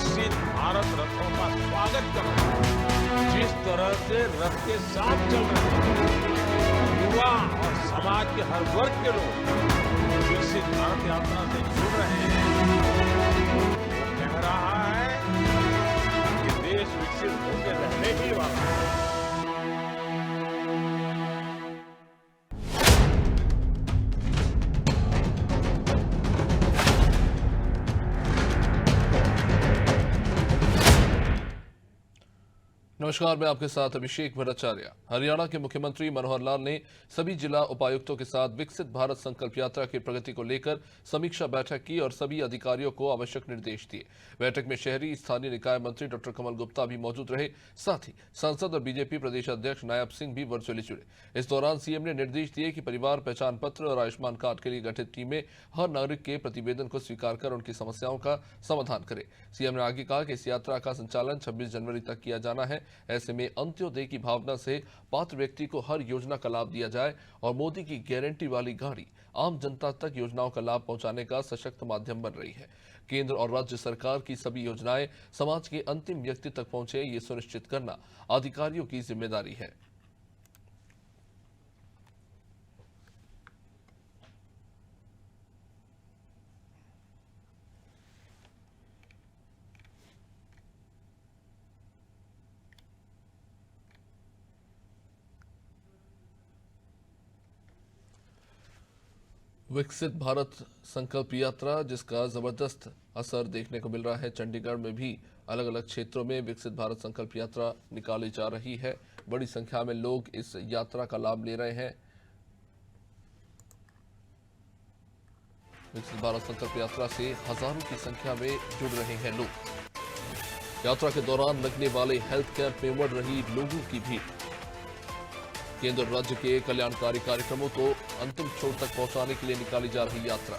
विकसित भारत रथों का स्वागत कर रहे हैं। जिस तरह से रथ के साथ चल रहे हैं, युवा और समाज के हर वर्ग के लोग विकसित भारत यात्रा से जुड़ रहे हैं। वो कह रहा है कि देश विकसित होकर रहने ही वाला है। नमस्कार, मैं आपके साथ अभिषेक भट्टाचार्य। हरियाणा के मुख्यमंत्री मनोहर लाल ने सभी जिला उपायुक्तों के साथ विकसित भारत संकल्प यात्रा की प्रगति को लेकर समीक्षा बैठक की और सभी अधिकारियों को आवश्यक निर्देश दिए। बैठक में शहरी स्थानीय निकाय मंत्री डॉक्टर कमल गुप्ता भी मौजूद रहे। साथ ही सांसद और बीजेपी प्रदेश अध्यक्ष नायब सिंह भी वर्चुअली जुड़े। इस दौरान सीएम ने निर्देश दिए कि परिवार पहचान पत्र और आयुष्मान कार्ड के लिए गठित टीमें हर नागरिक के प्रतिवेदन को स्वीकार कर उनकी समस्याओं का समाधान करें। सीएम ने आगे कहा कि इस यात्रा का संचालन 26 जनवरी तक किया जाना है। ऐसे में अंत्योदय की भावना से पात्र व्यक्ति को हर योजना का लाभ दिया जाए और मोदी की गारंटी वाली गाड़ी आम जनता तक योजनाओं का लाभ पहुंचाने का सशक्त माध्यम बन रही है। केंद्र और राज्य सरकार की सभी योजनाएं समाज के अंतिम व्यक्ति तक पहुंचे, ये सुनिश्चित करना अधिकारियों की जिम्मेदारी है। विकसित भारत संकल्प यात्रा जिसका जबरदस्त असर देखने को मिल रहा है। चंडीगढ़ में भी अलग अलग क्षेत्रों में विकसित भारत संकल्प यात्रा निकाली जा रही है। बड़ी संख्या में लोग इस यात्रा का लाभ ले रहे हैं। विकसित भारत संकल्प यात्रा से हजारों की संख्या में जुड़ रहे हैं लोग। यात्रा के दौरान लगने वाले हेल्थ कैंप में उमड़ रही लोगों की भीड़। केंद्र और राज्य के कल्याणकारी कार्यक्रमों को अंतिम छोर तक पहुंचाने के लिए निकाली जा रही यात्रा।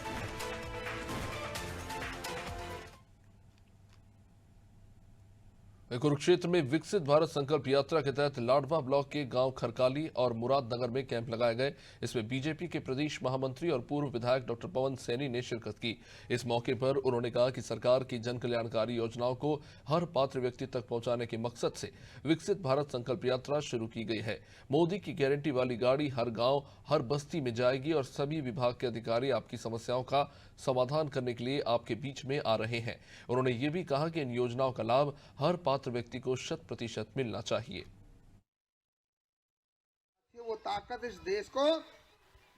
कुरुक्षेत्र में विकसित भारत संकल्प यात्रा के तहत लाडवा ब्लॉक के गांव खरकाली और मुरादनगर में कैंप लगाए गए। इसमें बीजेपी के प्रदेश महामंत्री और पूर्व विधायक डॉक्टर पवन सैनी ने शिरकत की। इस मौके पर उन्होंने कहा कि सरकार की जन कल्याणकारी योजनाओं को हर पात्र व्यक्ति तक पहुंचाने के मकसद से विकसित भारत संकल्प यात्रा शुरू की गई है। मोदी की गारंटी वाली गाड़ी हर गाँव हर बस्ती में जाएगी और सभी विभाग के अधिकारी आपकी समस्याओं का समाधान करने के लिए आपके बीच में आ रहे हैं। उन्होंने ये भी कहा कि इन योजनाओं का लाभ हर पात्र व्यक्ति को 100% मिलना चाहिए। वो ताकत इस देश को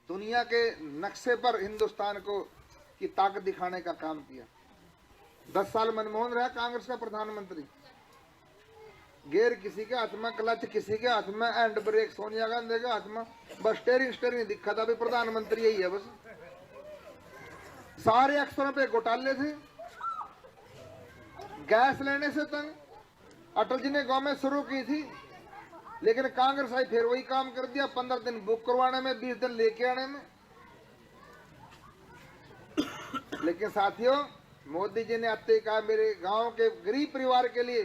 दुनिया के नक्शे पर हिंदुस्तान को की ताकत दिखाने का काम किया। 10 साल मनमोहन रहा कांग्रेस का प्रधानमंत्री। गियर किसी के हाथ में, क्लच किसी के हाथ में, हैंड ब्रेक सोनिया गांधी के हाथ में, बस स्टेरिंग दिखा था। अभी प्रधानमंत्री यही है बस। सारे अक्षरों पे घोटाले थे। गैस लेने से तंग अटल जी ने गांव में शुरू की थी, लेकिन कांग्रेस आई फिर वही काम कर दिया। 15 दिन बुक करवाने में, 20 दिन लेके आने में। लेकिन साथियों, मोदी जी ने आते कहा मेरे गांव के गरीब परिवार के लिए,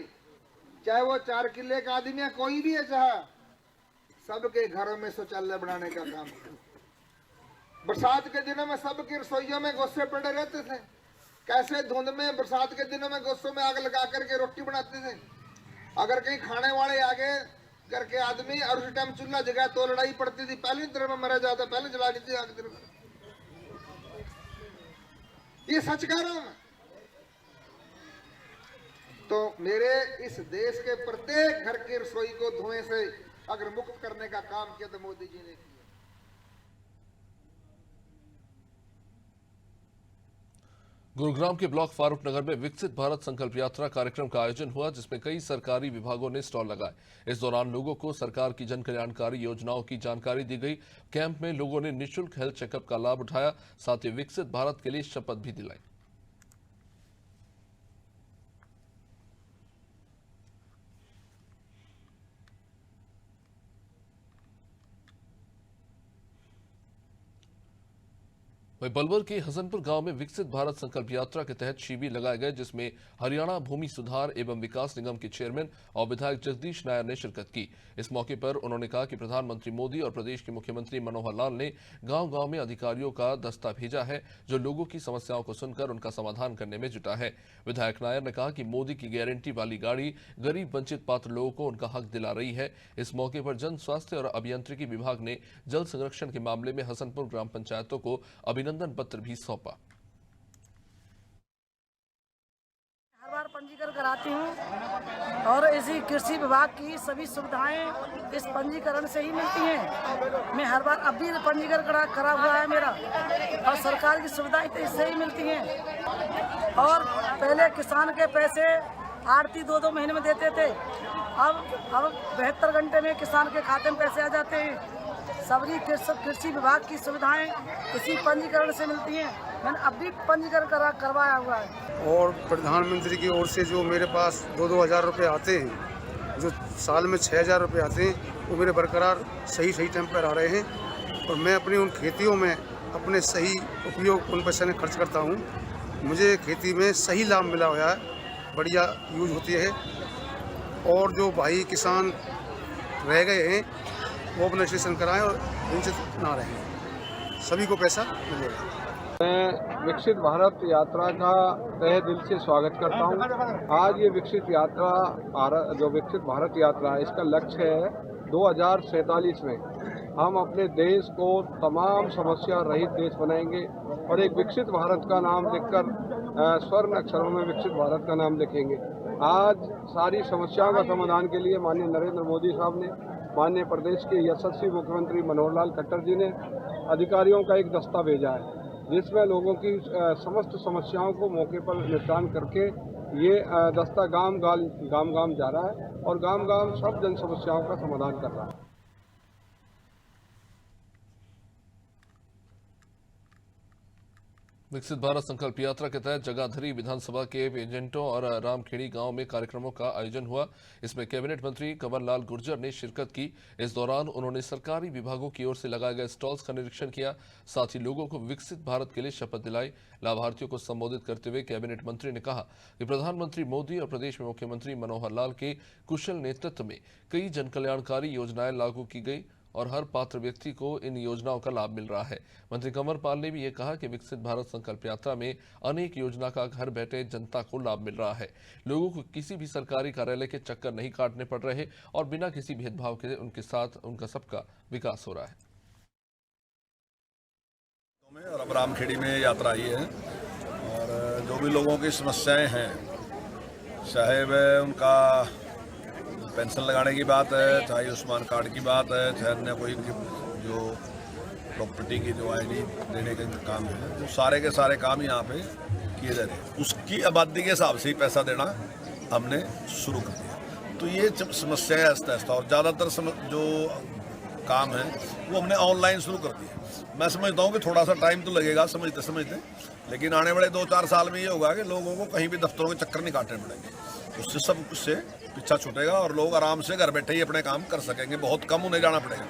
चाहे वो 4 किले का आदमी है, कोई भी है, चाहे सबके घरों में शौचालय बनाने का काम किया। बरसात के दिनों में सबकी रसोइयों में गोस्से पड़े रहते थे। कैसे धुंध में बरसात के दिनों में गोस्सों में आग लगा करके रोटी बनाते थे। अगर कहीं खाने वाले आगे घर के आदमी और उस टाइम चूल्हा जगह तो लड़ाई पड़ती थी। पहले तरह में मरा जाता, पहले जला दी थी आग तरफ। ये सच कह रहा हूं मैं। तो मेरे इस देश के प्रत्येक घर की रसोई को धुएं से अगर मुक्त करने का काम किया तो मोदी जी ने किया। गुरुग्राम के ब्लॉक फारूक नगर में विकसित भारत संकल्प यात्रा कार्यक्रम का आयोजन हुआ, जिसमें कई सरकारी विभागों ने स्टॉल लगाए। इस दौरान लोगों को सरकार की जन कल्याणकारी योजनाओं की जानकारी दी गई। कैंप में लोगों ने निःशुल्क हेल्थ चेकअप का लाभ उठाया, साथ ही विकसित भारत के लिए शपथ भी दिलाई। वहीं पलवल के हसनपुर गांव में विकसित भारत संकल्प यात्रा के तहत शिविर लगाए गए, जिसमें हरियाणा भूमि सुधार एवं विकास निगम के चेयरमैन और विधायक जगदीश नायर ने शिरकत की। इस मौके पर उन्होंने कहा कि प्रधानमंत्री मोदी और प्रदेश के मुख्यमंत्री मनोहर लाल ने गांव-गांव में अधिकारियों का दस्ता भेजा है, जो लोगों की समस्याओं को सुनकर उनका समाधान करने में जुटा है। विधायक नायर ने कहा कि मोदी की गारंटी वाली गाड़ी गरीब वंचित पात्र लोगों को उनका हक दिला रही है। इस मौके पर जन स्वास्थ्य और अभियांत्रिकी विभाग ने जल संरक्षण के मामले में हसनपुर ग्राम पंचायतों को अभिनंदन पत्र भी सौंपा। हर बार पंजीकरण कराती हूँ और इसी कृषि विभाग की सभी सुविधाएं इस पंजीकरण से ही मिलती हैं। मैं हर बार अब भी पंजीकरण करा हुआ है मेरा, और सरकार की सुविधाएं तो इससे ही मिलती हैं। और पहले किसान के पैसे आड़ती 2-2 महीने में देते थे, अब 72 घंटे में किसान के खाते में पैसे आ जाते हैं। सभी कृषि विभाग की सुविधाएं इसी पंजीकरण से मिलती हैं। मैंने अब भी पंजीकरण करवाया हुआ है। और प्रधानमंत्री की ओर से जो मेरे पास 2-2 हज़ार रुपये आते हैं, जो साल में 6,000 रुपये आते हैं, वो मेरे बरकरार सही टाइम पर आ रहे हैं। और मैं अपनी उन खेतियों में अपने सही उपयोग उन पैसे में खर्च करता हूँ। मुझे खेती में सही लाभ मिला हुआ है, बढ़िया यूज होती है। और जो भाई किसान रह गए हैं वो अपना रजिस्ट्रेशन कराएं और वंचित ना रहें, सभी को पैसा मिलेगा। मैं विकसित भारत यात्रा का तहे दिल से स्वागत करता हूं। आज ये विकसित यात्रा जो विकसित भारत यात्रा है, इसका लक्ष्य है 2047 में हम अपने देश को तमाम समस्या रहित देश बनाएंगे और एक विकसित भारत का नाम लिखकर स्वर्ण अक्षरों में विकसित भारत का नाम लिखेंगे। आज सारी समस्याओं का समाधान के लिए माननीय नरेंद्र मोदी साहब ने, माननीय प्रदेश के यशस्वी मुख्यमंत्री मनोहर लाल खट्टर जी ने अधिकारियों का एक दस्ता भेजा है, जिसमें लोगों की समस्त समस्याओं को मौके पर निपटान करके ये दस्ता गांव गांव जा रहा है और गांव गांव सब जन समस्याओं का समाधान कर रहा है। विकसित भारत संकल्प यात्रा के तहत जगाधरी विधानसभा के एजेंटों और रामखेड़ी गांव में कार्यक्रमों का आयोजन हुआ। इसमें कैबिनेट मंत्री कंवर लाल गुर्जर ने शिरकत की। इस दौरान उन्होंने सरकारी विभागों की ओर से लगाए गए स्टॉल्स का निरीक्षण किया, साथ ही लोगों को विकसित भारत के लिए शपथ दिलाई। लाभार्थियों को संबोधित करते हुए कैबिनेट मंत्री ने कहा कि प्रधानमंत्री मोदी और प्रदेश में मुख्यमंत्री मनोहर लाल के कुशल नेतृत्व में कई जनकल्याणकारी योजनाएं लागू की गई और हर पात्र व्यक्ति को इन योजनाओं का लाभ मिल रहा है। मंत्री कंवर पाल ने भी ये कहा कि विकसित भारत संकल्प यात्रा में अनेक योजना का घर बैठे जनता को लाभ मिल रहा है। लोगों को किसी भी सरकारी कार्यालय के चक्कर नहीं काटने पड़ रहे और बिना किसी भेदभाव के उनके साथ उनका सबका विकास हो रहा है। और अब रामखेड़ी में यात्रा आई है और जो भी लोगों की समस्याएं हैं, चाहे वह उनका पेंशन लगाने की बात है, चाहे आयुष्मान कार्ड की बात है, चाहे अन्य कोई जो प्रॉपर्टी की जो आईडी देने के काम है, वो सारे के सारे काम यहाँ पे किए जा रहे हैं। उसकी आबादी के हिसाब से ही पैसा देना हमने शुरू कर दिया। तो ये समस्याएं आहिस्ता आहिस्ता और ज़्यादातर जो काम है वो हमने ऑनलाइन शुरू कर दिया। मैं समझता हूँ कि थोड़ा सा टाइम तो लगेगा समझते, लेकिन आने वाले 2-4 साल में ये होगा कि लोगों को कहीं भी दफ्तरों के चक्कर नहीं काटने पड़ेंगे। उससे सब कुछ से पीछा छूटेगा और लोग आराम से घर बैठे ही अपने काम कर सकेंगे, बहुत कम उन्हें जाना पड़ेगा।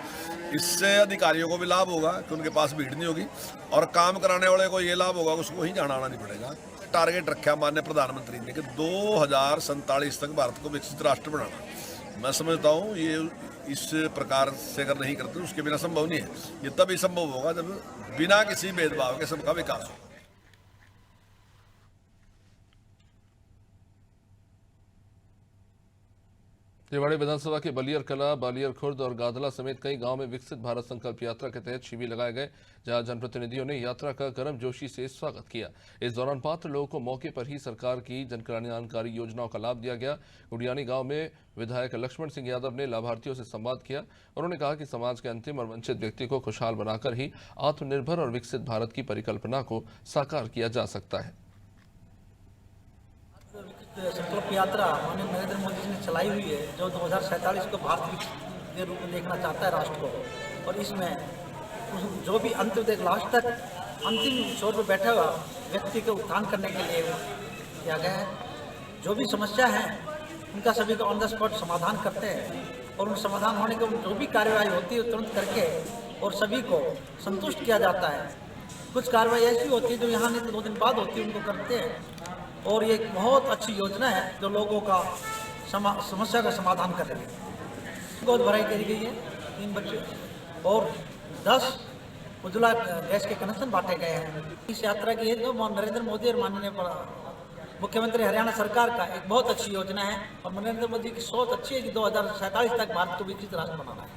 इससे अधिकारियों को भी लाभ होगा कि उनके पास भीड़ नहीं होगी और काम कराने वाले को ये लाभ होगा, उसको ही जाना आना नहीं पड़ेगा। टारगेट रखा माननीय प्रधानमंत्री ने कि 2047 तक भारत को विकसित राष्ट्र बनाना। मैं समझता हूँ ये इस प्रकार से अगर नहीं करते उसके बिना संभव नहीं है। ये तभी संभव होगा जब बिना किसी भेदभाव के सबका विकास हो। रेवाड़ी विधानसभा के बलियर कला, बालियर खुर्द और गादला समेत कई गांव में विकसित भारत संकल्प यात्रा के तहत शिविर लगाए गए, जहां जनप्रतिनिधियों ने यात्रा का गर्मजोशी से स्वागत किया। इस दौरान पात्र लोगों को मौके पर ही सरकार की जनकल्याणकारी योजनाओं का लाभ दिया गया। गुडियानी गांव में विधायक लक्ष्मण सिंह यादव ने लाभार्थियों से संवाद किया। उन्होंने कहा कि समाज के अंतिम और वंचित व्यक्ति को खुशहाल बनाकर ही आत्मनिर्भर और विकसित भारत की परिकल्पना को साकार किया जा सकता है। संकल्प यात्रा माननीय नरेंद्र मोदी जी ने चलाई हुई है, जो 2047 को भारत के रूप में देखना चाहता है राष्ट्र को। और इसमें जो भी अंत तक लास्ट तक अंतिम छोर पर बैठा हुआ व्यक्ति को उत्थान करने के लिए किया गया है। जो भी समस्या है उनका सभी का ऑन द स्पॉट समाधान करते हैं और उन समाधान होने के जो भी कार्यवाही होती है तुरंत करके और सभी को संतुष्ट किया जाता है। कुछ कार्रवाई ऐसी होती है जो यहाँ नहीं तो 2 दिन बाद होती है, उनको करते हैं। और ये एक बहुत अच्छी योजना है जो लोगों का समस्या का समाधान कर रही है। बहुत भराई करी गई है, 3 बच्चे और 10 उज्ज्वला गैस के कनेक्शन बांटे गए हैं। इस यात्रा की है जो नरेंद्र मोदी और माननीय मुख्यमंत्री हरियाणा सरकार का एक बहुत अच्छी योजना है। और नरेंद्र मोदी की सोच अच्छी है कि 2047 तक भारत को विकसित राष्ट्र बनाना है।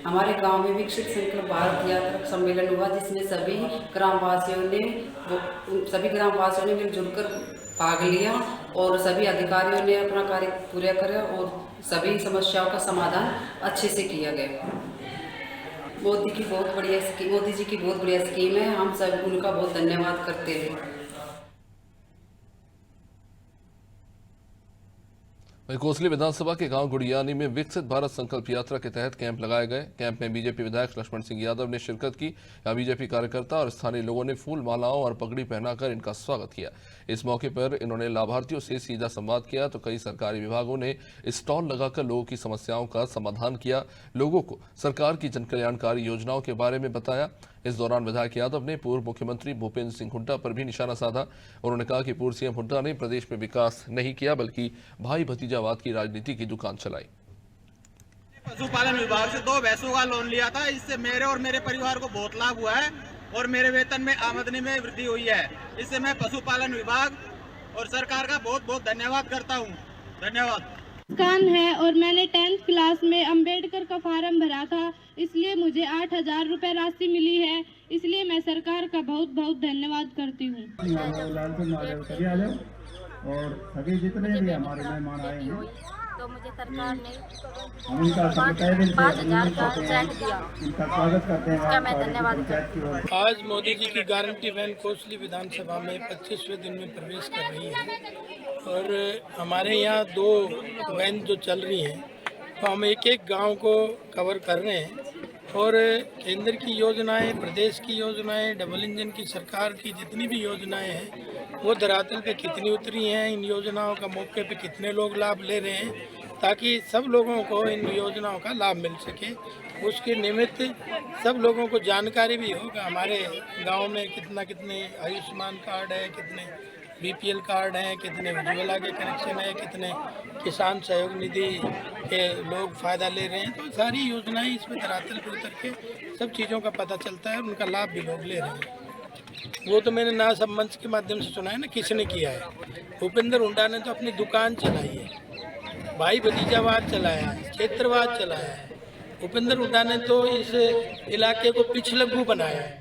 हमारे गांव में विकसित संकल्प भारत यात्रा सम्मेलन हुआ, जिसमें सभी ग्रामवासियों ने मिलजुल कर भाग लिया और सभी अधिकारियों ने अपना कार्य पूरा किया और सभी समस्याओं का समाधान अच्छे से किया गया। मोदी जी की बहुत बढ़िया स्कीम है, हम सब उनका बहुत धन्यवाद करते हैं। कोसली विधानसभा के गांव गुड़ियानी में विकसित भारत संकल्प यात्रा के तहत कैंप लगाए गए। कैंप में बीजेपी विधायक लक्ष्मण सिंह यादव ने शिरकत की। यहाँ बीजेपी कार्यकर्ता और स्थानीय लोगों ने फूल मालाओं और पगड़ी पहनाकर इनका स्वागत किया। इस मौके पर इन्होंने लाभार्थियों से सीधा संवाद किया तो कई सरकारी विभागों ने स्टॉल लगाकर लोगों की समस्याओं का समाधान किया, लोगों को सरकार की जनकल्याणकारी योजनाओं के बारे में बताया। इस दौरान विधायक यादव ने पूर्व मुख्यमंत्री भूपेंद्र सिंह हुड्डा पर भी निशाना साधा। उन्होंने कहा कि पूर्व सीएम हुड्डा ने प्रदेश में विकास नहीं किया बल्कि भाई भतीजावाद की राजनीति की दुकान चलाई। पशुपालन विभाग से 2 भैंसों का लोन लिया था, इससे मेरे और मेरे परिवार को बहुत लाभ हुआ है और मेरे वेतन में आमदनी में वृद्धि हुई है। इससे मैं पशुपालन विभाग और सरकार का बहुत बहुत धन्यवाद करता हूँ। धन्यवाद। कान है और मैंने 10th क्लास में अंबेडकर का फार्म भरा था, इसलिए मुझे 8000 रुपए राशि मिली है, इसलिए मैं सरकार का बहुत बहुत धन्यवाद करती हूँ। और सभी जितने भी हमारे मेहमान आए हैं तो मुझे सरकार ने 5,000 का चेक दिया, इनका स्वागत करते हैं। इसका मैं धन्यवाद करती हूँ। आज मोदी जी की गारंटी वैन कोसली विधानसभा में 25वें दिन में प्रवेश कर रही है और हमारे यहाँ 2 वैन जो चल रही हैं तो हम एक गांव को कवर कर रहे हैं और केंद्र की योजनाएं, प्रदेश की योजनाएं, डबल इंजन की सरकार की जितनी भी योजनाएं हैं वो धरातल पे कितनी उतरी हैं, इन योजनाओं का मौके पे कितने लोग लाभ ले रहे हैं, ताकि सब लोगों को इन योजनाओं का लाभ मिल सके। उसके निमित्त सब लोगों को जानकारी भी हो कि हमारे गांव में कितने आयुष्मान कार्ड है, कितने बीपीएल कार्ड हैं, कितने उज्ज्वला के कनेक्शन है, कितने किसान सहयोग निधि के लोग फ़ायदा ले रहे हैं। तो सारी योजनाएं इसमें धरातल पर उतर के सब चीज़ों का पता चलता है और उनका लाभ भी लोग ले रहे हैं। वो तो मैंने ना सब मंच के माध्यम से सुना है ना किसने किया है। भूपेंद्र हुड्डा ने तो अपनी दुकान चलाई है, भाई भतीजावाद चलाया है, क्षेत्रवाद चलाया है। भूपेंद्र हुड्डा ने तो इस इलाके को पिछलग्गू बनाया है।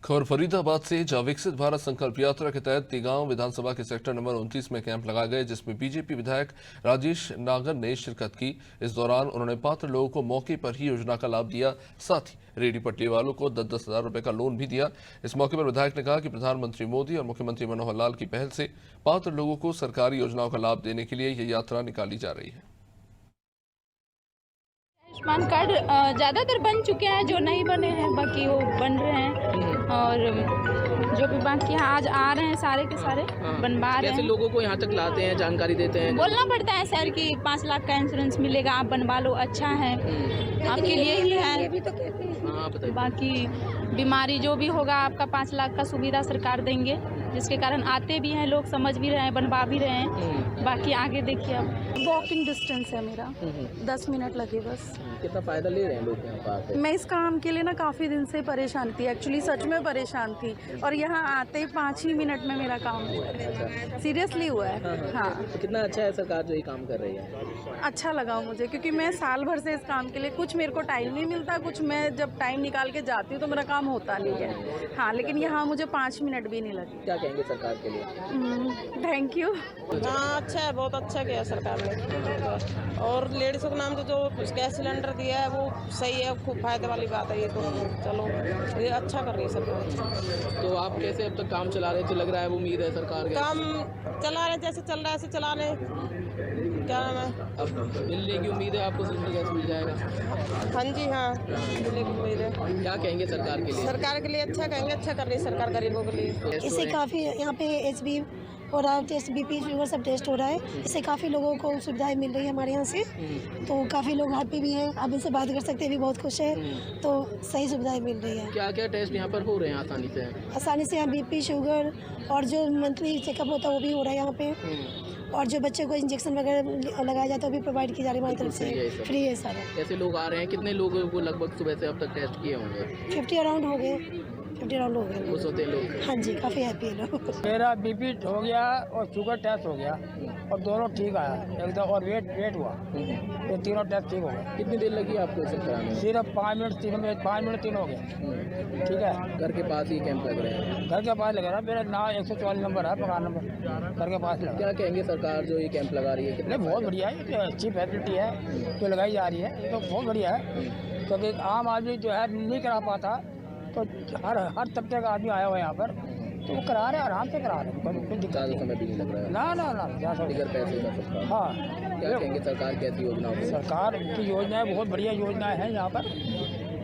खबर फरीदाबाद से, जहां विकसित भारत संकल्प यात्रा के तहत तिगांव विधानसभा के सेक्टर नंबर 29 में कैंप लगाए गए, जिसमें बीजेपी विधायक राजेश नागर ने शिरकत की। इस दौरान उन्होंने पात्र लोगों को मौके पर ही योजना का लाभ दिया, साथ ही रेडी पटरी वालों को 10-10 हजार रुपए का लोन भी दिया। इस मौके पर विधायक ने कहा कि प्रधानमंत्री मोदी और मुख्यमंत्री मनोहर लाल की पहल से पात्र लोगों को सरकारी योजनाओं का लाभ देने के लिए यह यात्रा निकाली जा रही है। आयुष्मान कार्ड ज़्यादातर बन चुके हैं, जो नहीं बने हैं बाकी वो बन रहे हैं और जो भी बाकी यहाँ आज आ रहे हैं सारे के सारे बनवा रहे हैं। कैसे लोगों को यहाँ तक लाते हैं, जानकारी देते हैं? बोलना पड़ता है सर कि 5 लाख का इंश्योरेंस मिलेगा, आप बनवा लो, अच्छा है आपके लिए ही है। भी तो कहते हैं बाकी बीमारी जो भी होगा आपका 5 लाख का सुविधा सरकार देंगे, जिसके कारण आते भी हैं लोग, समझ भी रहे हैं, बनवा भी रहे हैं। बाकी आगे देखिए, अब वॉकिंग डिस्टेंस है मेरा, 10 मिनट लगे बस। कितना फायदा ले रहे हैं लोग यहाँ पर? मैं इस काम के लिए ना काफ़ी दिन से परेशान थी, एक्चुअली सच में परेशान थी, और यहाँ आते ही 5 ही मिनट में मेरा काम हुआ है। सीरियसली हुआ है। हाँ, तो कितना अच्छा है सरकार जो ये काम कर रही है। अच्छा लगा मुझे, क्योंकि मैं साल भर से इस काम के लिए, कुछ मेरे को टाइम नहीं मिलता, कुछ मैं जब टाइम निकाल के जाती हूँ तो मेरा काम होता नहीं है। हाँ, लेकिन यहाँ मुझे 5 मिनट भी नहीं लगे। क्या कहेंगे सरकार के लिए? Thank you. हाँ, अच्छा है, बहुत अच्छा किया सरकार ने। और लेडीज़ों के नाम तो जो गैस सिलेंडर दिया है वो सही है, खूब फायदे वाली बात है ये तो। चलो, ये अच्छा कर रही है सरकार। तो आप कैसे अब तक काम चला रहे थे? लग रहा है वो उम्मीद है सरकार के काम चला रहे, जैसे चल रहा है ऐसे चला रहे। क्या नाम है? अब मिलने की उम्मीद है आपको, सिलेंडर गैस मिल जाएगा? हाँ जी, हाँ, मिलने की उम्मीद है। क्या कहेंगे सरकार के लिए? सरकार के लिए अच्छा कहेंगे, अच्छा कर रही है सरकार गरीबों के लिए। इससे काफ़ी यहाँ पे HB और टेस्ट बीपी शुगर सब टेस्ट हो रहा है। इससे काफ़ी लोगों को सुविधाएं मिल रही है हमारे यहाँ से, तो काफ़ी लोग हैप्पी भी हैं। अब इनसे बात कर सकते हैं, भी बहुत खुश है, तो सही सुविधाएं मिल रही है। क्या क्या टेस्ट यहाँ पर हो रहे हैं आसानी से? यहाँ बीपी शुगर और जो मंथली चेकअप होता है वो भी हो रहा है यहाँ पे, और जो बच्चे को इंजेक्शन वगैरह लगाया जाता है वो भी प्रोवाइड की जा रही है हमारी तरफ से, फ्री है सारा। कैसे लोग आ रहे हैं? कितने लोगों को लगभग सुबह से अब तक टेस्ट किए होंगे? 50 अराउंड हो गए, 50 अराउंड हो गए। खुश होते लोग? हाँ जी, काफ़ी हैप्पी है लोग। मेरा बीपी हो गया और शुगर टेस्ट हो गया और दोनों ठीक आया एकदम, और वेट हुआ, ये तीनों टेस्ट ठीक हो गए। कितनी देर लगी आपको इसे कराने में? सिर्फ 5 मिनट 3 हो गए। ठीक है, घर के पास ही कैंप लग रहे हैं? घर के पास लग रहा है, मेरा नाम 144 नंबर है, मकान नंबर घर के पास लगा। क्या कहेंगे सरकार जो ये कैंप लगा रही है? बहुत बढ़िया है, ये अच्छी फैसिलिटी है जो लगाई जा रही है, ये तो बहुत बढ़िया है। क्योंकि आम आदमी जो है नहीं करा पाता, तो हर तबके का आदमी आया हुआ है यहाँ पर, तो वो करा रहे हैं, आराम से करा रहे हैं, कोई ज़्यादा समय भी नहीं लग रहा है। ना बगैर पैसे का सबका। हाँ, क्या कहेंगे सरकार कैसी योजना? सरकार की योजनाएं बहुत बढ़िया योजनाएं हैं यहाँ पर,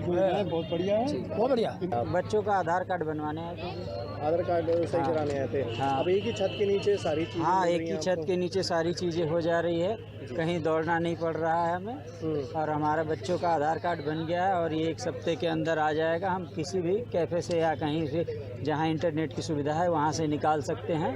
बहुत बढ़िया है, बहुत बढ़िया। बच्चों का आधार कार्ड बनवाने आए थे। आधार कार्ड सही कराने आए थे। हाँ। अब एक ही छत के नीचे सारी चीजें। हाँ, एक ही छत के नीचे सारी चीज़ें हो जा रही है, कहीं दौड़ना नहीं पड़ रहा है हमें, और हमारे बच्चों का आधार कार्ड बन गया है और ये 1 हफ्ते के अंदर आ जाएगा। हम किसी भी कैफ़े से या कहीं से जहाँ इंटरनेट की सुविधा है वहाँ से निकाल सकते हैं,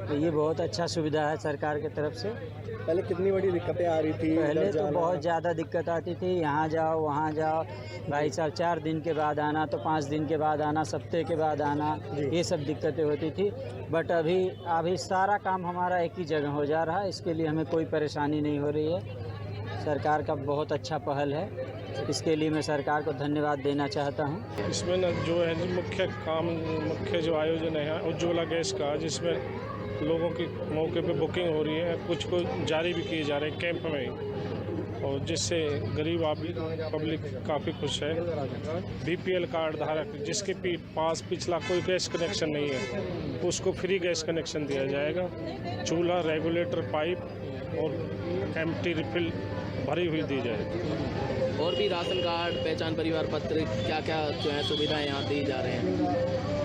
तो ये बहुत अच्छा सुविधा है सरकार की तरफ से। पहले कितनी बड़ी दिक्कतें आ रही थी? पहले तो बहुत ज़्यादा दिक्कत आती थी, यहाँ जाओ वहाँ जाओ, भाई साहब 4 दिन के बाद आना, तो 5 दिन के बाद आना, सप्ताह के बाद आना, ये सब दिक्कतें होती थी। बट अभी सारा काम हमारा एक ही जगह हो जा रहा है, इसके लिए हमें कोई परेशानी नहीं हो रही है। सरकार का बहुत अच्छा पहल है, इसके लिए मैं सरकार को धन्यवाद देना चाहता हूँ। इसमें न जो है मुख्य जो आयोजन है उज्ज्वला गैस का, जिसमें लोगों की मौके पे बुकिंग हो रही है, कुछ को जारी भी किए जा रहे हैं कैंप में, और जिससे गरीब पब्लिक काफ़ी खुश है। बीपीएल कार्ड धारक जिसके पास पिछला कोई गैस कनेक्शन नहीं है, उसको फ्री गैस कनेक्शन दिया जाएगा। चूल्हा, रेगुलेटर, पाइप और एम्प्टी रिफिल भरी हुई दी जाएगी। और भी राशन कार्ड, पहचान परिवार पत्र, क्या क्या जो है सुविधाएँ यहाँ दी जा रहे हैं?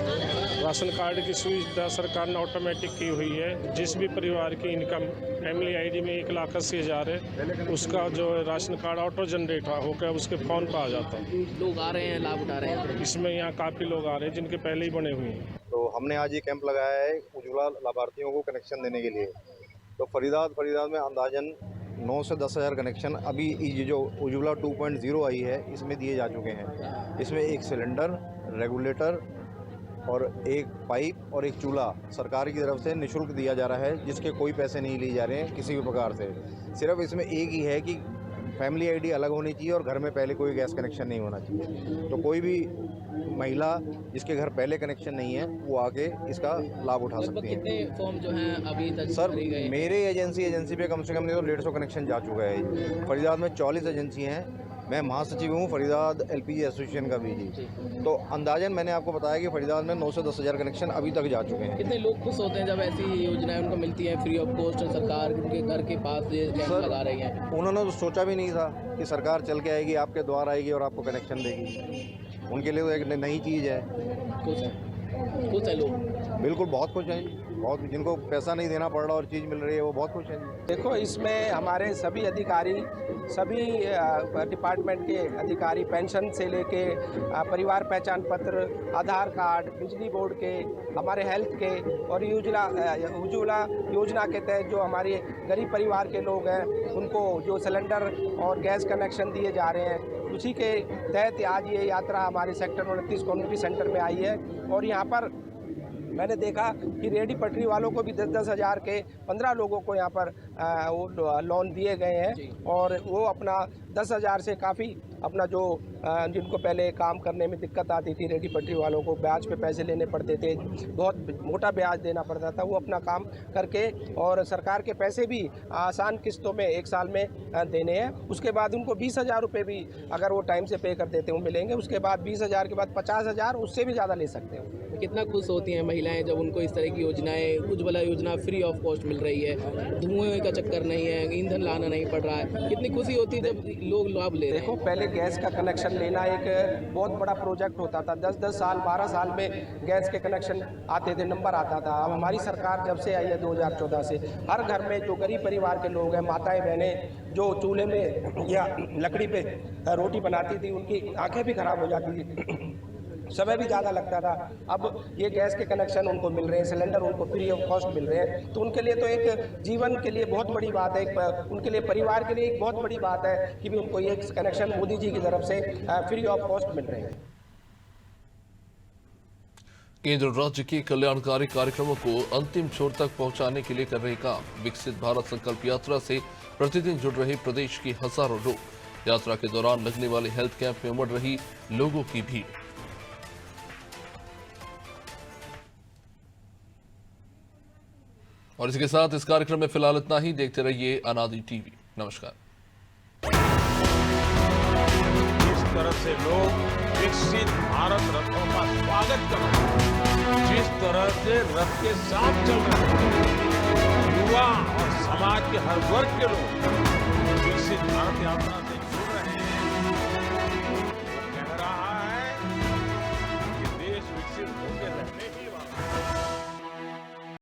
राशन कार्ड की सुविधा सरकार ने ऑटोमेटिक की हुई है। जिस भी परिवार की इनकम फैमिली आईडी में 1,80,000 है, उसका जो राशन कार्ड ऑटो जनरेट होकर उसके फ़ोन पर आ जाता है। लोग आ रहे हैं, लाभ उठा रहे हैं? इसमें यहाँ काफ़ी लोग आ रहे हैं जिनके पहले ही बने हुए हैं। तो हमने आज ये कैंप लगाया है उज्ज्वला लाभार्थियों को कनेक्शन देने के लिए। तो फरीदाबाद में अंदाजन 9 से 10,000 कनेक्शन अभी ये जो उज्ज्वला 2.0 आई है इसमें दिए जा चुके हैं। इसमें एक सिलेंडर, रेगुलेटर और एक पाइप और एक चूल्हा सरकार की तरफ से निःशुल्क दिया जा रहा है, जिसके कोई पैसे नहीं लिए जा रहे हैं किसी भी प्रकार से। सिर्फ इसमें एक ही है कि फैमिली आईडी अलग होनी चाहिए और घर में पहले कोई गैस कनेक्शन नहीं होना चाहिए। तो कोई भी महिला जिसके घर पहले कनेक्शन नहीं है वो आके इसका लाभ उठा सकती है। कितने फॉर्म जो हैं अभी तक सर मेरे एजेंसी पे कम से कम नहीं तो 150 कनेक्शन जा चुका है। फरीदाबाद में 44 एजेंसी हैं, मैं महासचिव हूँ फरीदाबाद एलपीजी एसोसिएशन का भी जी। तो अंदाजन मैंने आपको बताया कि फरीदाबाद में 9 से 10,000 कनेक्शन अभी तक जा चुके हैं। कितने लोग खुश होते हैं जब ऐसी योजनाएं उनको मिलती हैं फ्री ऑफ कॉस्ट, सरकार उनके घर के पास ये कैंप लगा रही है? उन्होंने तो सोचा भी नहीं था कि सरकार चल के आएगी, आपके द्वार आएगी और आपको कनेक्शन देगी। उनके लिए तो एक नई चीज़ है। खुश है लोग? बिल्कुल बहुत खुश हैं, बहुत। जिनको पैसा नहीं देना पड़ रहा और चीज़ मिल रही है वो बहुत खुश हैं। देखो, इसमें हमारे सभी अधिकारी, सभी डिपार्टमेंट के अधिकारी, पेंशन से लेके परिवार पहचान पत्र, आधार कार्ड, बिजली बोर्ड के, हमारे हेल्थ के और उज्ज्वला योजना के तहत जो हमारे गरीब परिवार के लोग हैं उनको जो सिलेंडर और गैस कनेक्शन दिए जा रहे हैं, उसी के तहत आज ये यात्रा हमारे सेक्टर 29 कम्युनिटी सेंटर में आई है। और यहाँ पर मैंने देखा कि रेहड़ी पटरी वालों को भी 10-10 हज़ार के 15 लोगों को यहाँ पर वो लोन दिए गए हैं, और वो अपना 10,000 से काफ़ी अपना जो जिनको पहले काम करने में दिक्कत आती थी, रेहड़ी पटरी वालों को ब्याज पे पैसे लेने पड़ते थे, बहुत मोटा ब्याज देना पड़ता था, वो अपना काम करके और सरकार के पैसे भी आसान किस्तों में 1 साल में देने हैं। उसके बाद उनको 20,000 रुपये भी अगर वो टाइम से पे कर देते हैं वो मिलेंगे। उसके बाद 20,000 के बाद 50,000, उससे भी ज़्यादा ले सकते हैं। कितना खुश होती हैं महिलाएं महिलाएं जब उनको इस तरह की योजनाएं, उज्ज्वला योजना फ्री ऑफ कॉस्ट मिल रही है, धुएं का चक्कर नहीं है, ईंधन लाना नहीं पड़ रहा है, कितनी खुशी होती है जब लोग लाभ ले रहे हैं। देखो, पहले गैस का कनेक्शन लेना एक बहुत बड़ा प्रोजेक्ट होता था। 10-10 साल 12 साल में गैस के कनेक्शन आते थे, नंबर आता था। अब हमारी सरकार जब से आई है 2014 से, हर घर में जो गरीब परिवार के लोग हैं, माताएं बहनें जो चूल्हे में या लकड़ी पे रोटी बनाती थी, उनकी आंखें भी खराब हो जाती थी, समय भी ज़्यादा लगता था। अब ये गैस के कनेक्शन उनको मिल रहे हैं, सिलेंडर उनको फ्री ऑफ कॉस्ट मिल रहे हैं, तो उनके लिए तो एक जीवन के लिए बहुत बड़ी बात है, उनके लिए परिवार के लिए एक बहुत बड़ी बात है कि भी उनको ये कनेक्शन मोदी जी की तरफ से फ्री ऑफ कॉस्ट मिल रहे हैं। केंद्र राज्य के कल्याणकारी कार्यक्रमों को अंतिम छोर तक पहुंचाने के लिए कर रहे काम। विकसित भारत संकल्प यात्रा से प्रतिदिन जुड़ रहे प्रदेश के हजारों लोग। यात्रा के दौरान लगने वाले हेल्थ कैंप में उमड़ रही लोगों की भीड़। और इसके साथ इस कार्यक्रम में फिलहाल इतना ही। देखते रहिए अनादि टीवी। नमस्कार। जिस तरह से लोग विकसित भारत रथों का स्वागत कर रहे हैं, जिस तरह से रथ के साथ चल रहे हैं, युवा और समाज के हर वर्ग के लोग विकसित भारत यात्रा से